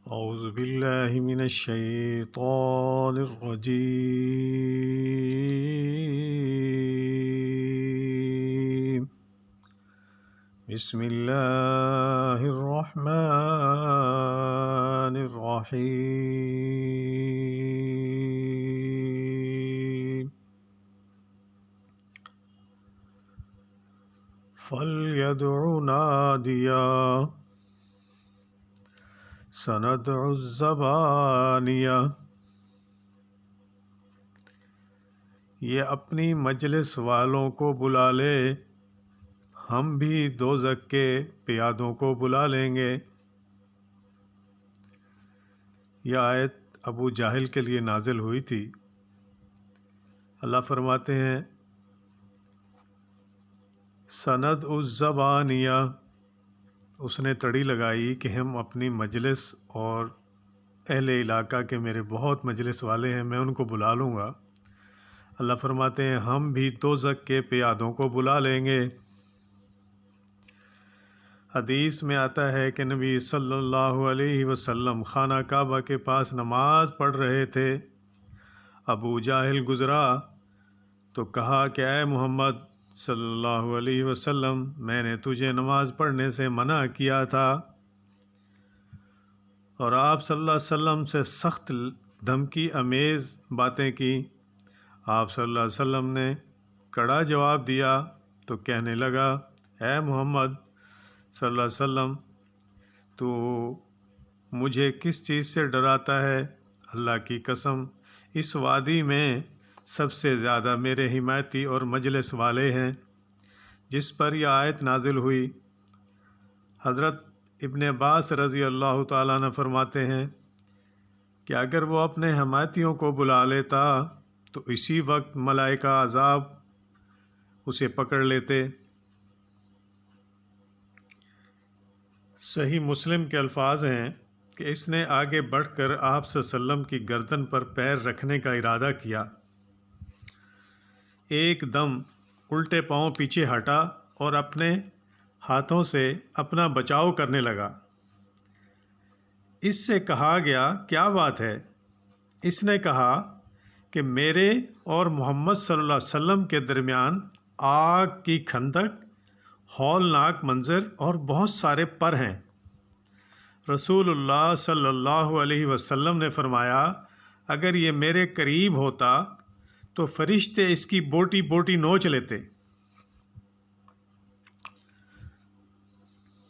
أعوذ بالله من الشيطان الرجيم. بسم الله الرحمن الرحيم. فليدع ناديا سندع الزبانیہ. یہ اپنی مجلس والوں کو بلا لے، ہم بھی دوزخ کے پیادوں کو بلا لیں گے. یہ آیت ابو جاہل کے لیے نازل ہوئی تھی. اللہ فرماتے ہیں سند الزبانیہ، اس نے تڑی لگائی کہ ہم اپنی مجلس اور اہل علاقہ کے میرے بہت مجلس والے ہیں، میں ان کو بلا لوں گا. اللہ فرماتے ہیں ہم بھی دوزخ کے پیادوں کو بلا لیں گے. حدیث میں آتا ہے کہ نبی صلی اللہ علیہ وسلم خانہ کعبہ کے پاس نماز پڑھ رہے تھے. ابو جاہل گزرا تو کہا کہ اے محمد صلی اللہ علیہ وسلم، میں نے تجھے نماز پڑھنے سے منع کیا تھا. اور آپ صلی اللہ علیہ وسلم سے سخت دھمکی آمیز باتیں کی. آپ صلی اللہ علیہ وسلم نے کڑا جواب دیا تو کہنے لگا اے محمد صلی اللہ علیہ وسلم، تو مجھے کس چیز سے ڈراتا ہے؟ اللہ کی قسم اس وادی میں سب سے زیادہ میرے حمایتی اور مجلس والے ہیں. جس پر یہ آیت نازل ہوئی. حضرت ابن عباس رضی اللہ تعالیٰ عنہ فرماتے ہیں کہ اگر وہ اپنے حمایتیوں کو بلا لیتا تو اسی وقت ملائکہ عذاب اسے پکڑ لیتے. صحیح مسلم کے الفاظ ہیں کہ اس نے آگے بڑھ کر آپ صلی اللہ علیہ وسلم کی گردن پر پیر رکھنے کا ارادہ کیا. ایک دم الٹے پاؤں پیچھے ہٹا اور اپنے ہاتھوں سے اپنا بچاؤ کرنے لگا. اس سے کہا گیا کیا بات ہے؟ اس نے کہا کہ میرے اور محمد صلی اللہ علیہ وسلم کے درمیان آگ کی کھندق، ہولناک منظر اور بہت سارے پر ہیں. رسول اللہ صلی اللہ علیہ وسلم نے فرمایا اگر یہ میرے قریب ہوتا تو فرشتے اس کی بوٹی بوٹی نوچ لیتے.